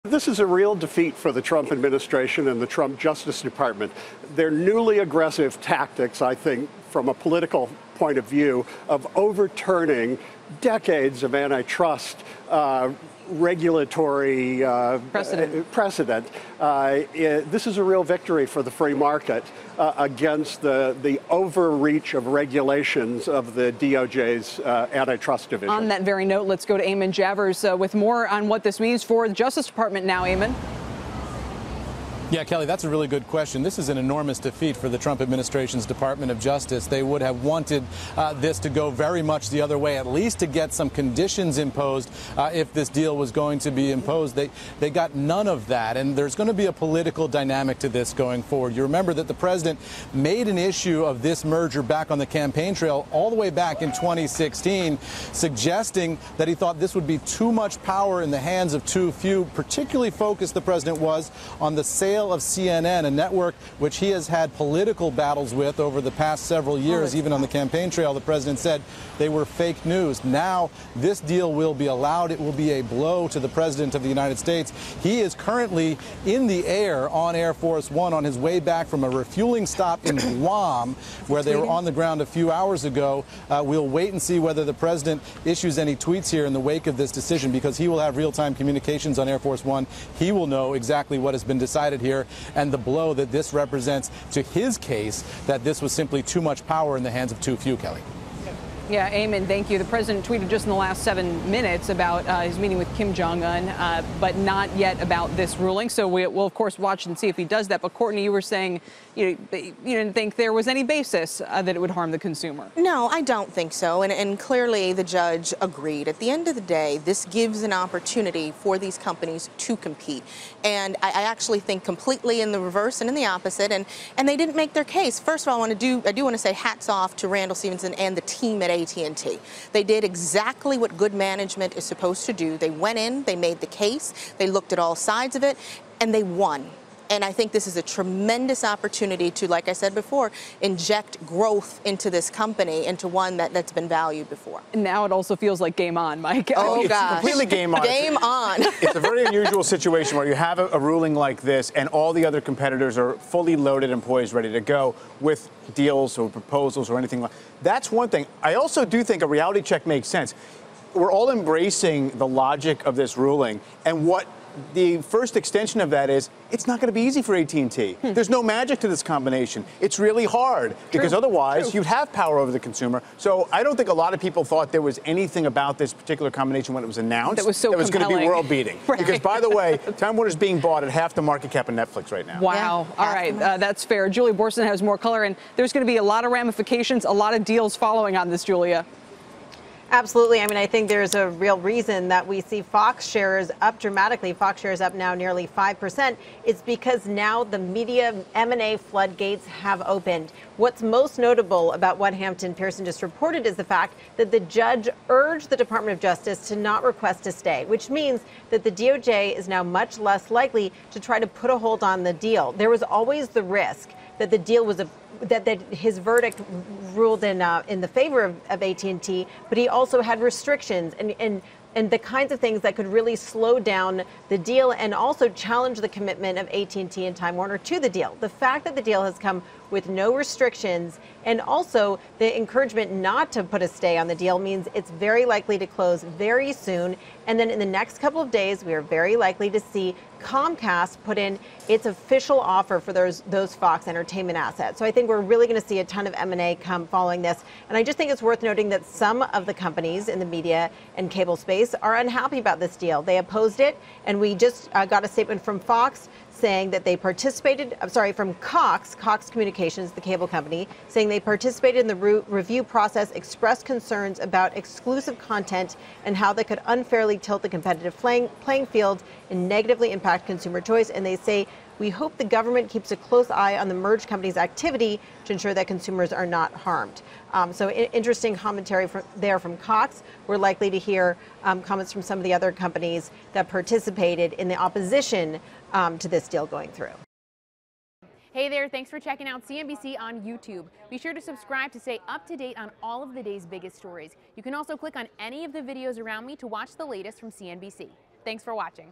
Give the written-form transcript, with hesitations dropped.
This is a real defeat for the Trump administration and the Trump Justice Department. Their newly aggressive tactics, I think, from a political point of view, of overturning decades of antitrust regulatory precedent. This is a real victory for the free market against the overreach of regulations of the DOJ's antitrust division. On that very note, let's go to Eamon Javers with more on what this means for the Justice Department now, Eamon. Yeah, Kelly, that's a really good question. This is an enormous defeat for the Trump administration's Department of Justice. They would have wanted this to go very much the other way, at least to get some conditions imposed if this deal was going to be imposed. They got none of that, and there's going to be a political dynamic to this going forward. You remember that the president made an issue of this merger back on the campaign trail all the way back in 2016, suggesting that he thought this would be too much power in the hands of too few. Particularly focused, the president was on the sale of CNN, a network which he has had political battles with over the past several years. Even on the campaign trail, the president said they were fake news. Now this deal will be allowed. It will be a blow to the president of the United States. He is currently in the air on Air Force One on his way back from a refueling stop in Guam, where they were on the ground a few hours ago. We'll wait and see whether the president issues any tweets here in the wake of this decision, because he will have real-time communications on Air Force One. He will know exactly what has been decided here and the blow that this represents to his case, that this was simply too much power in the hands of too few, Kelly. Yeah, Eamon, thank you. The president tweeted just in the last 7 minutes about his meeting with Kim Jong-un, but not yet about this ruling. So we'll, of course, watch and see if he does that. But, Kourtney, you were saying you didn't think there was any basis that it would harm the consumer. No, I don't think so. And clearly the judge agreed. At the end of the day, this gives an opportunity for these companies to compete. And I actually think completely in the reverse and in the opposite. And they didn't make their case. First of all, I do want to say hats off to Randall Stephenson and the team at AT&T. They did exactly what good management is supposed to do. They went in, they made the case, they looked at all sides of it, and they won. And I think this is a tremendous opportunity to, like I said before, inject growth into this company, into one that's been valued before. And now it also feels like game on, Mike. Oh, gosh. It's completely game on. Game on. It's a very unusual situation where you have a ruling like this and all the other competitors are fully loaded and poised, ready to go with deals or proposals or anything like that. That's one thing. I also do think a reality check makes sense. We're all embracing the logic of this ruling, and what the first extension of that is it's not going to be easy for AT&T. There's no magic to this combination. It's really hard because otherwise you'd have power over the consumer. So I don't think a lot of people thought there was anything about this particular combination when it was announced that was so going to be world-beating. Right. Because, by the way, Time Warner's being bought at half the market cap of Netflix right now. Wow. Yeah, all right. That's fair. Julia Borson has more color, and there's going to be a lot of ramifications, a lot of deals following on this, Julia. Absolutely. I mean, I think there's a real reason that we see Fox shares up dramatically. Fox shares up now nearly 5%. It's because now the media M&A floodgates have opened. What's most notable about what Hampton Pearson just reported is the fact that the judge urged the Department of Justice to not request a stay, which means that the DOJ is now much less likely to try to put a hold on the deal. There was always the risk that the deal was that his verdict ruled in the favor of AT&T, but he also had restrictions and the kinds of things that could really slow down the deal and also challenge the commitment of AT&T and Time Warner to the deal. The fact that the deal has come with no restrictions and also the encouragement not to put a stay on the deal means it's very likely to close very soon. And then in the next couple of days, we are very likely to see Comcast put in its official offer for those Fox Entertainment assets. So I think we're really going to see a ton of M&A come following this. And I just think it's worth noting that some of the companies in the media and cable space are unhappy about this deal. They opposed it, and we just got a statement from Fox saying that they participated, from Cox Communications, the cable company, saying they participated in the review process, expressed concerns about exclusive content and how they could unfairly tilt the competitive playing field and negatively impact consumer choice. And they say, we hope the government keeps a close eye on the merged company's activity to ensure that consumers are not harmed. So interesting commentary from Cox. We're likely to hear comments from some of the other companies that participated in the opposition to this deal going through. Hey there, thanks for checking out CNBC on YouTube. Be sure to subscribe to stay up to date on all of the day's biggest stories. You can also click on any of the videos around me to watch the latest from CNBC. Thanks for watching.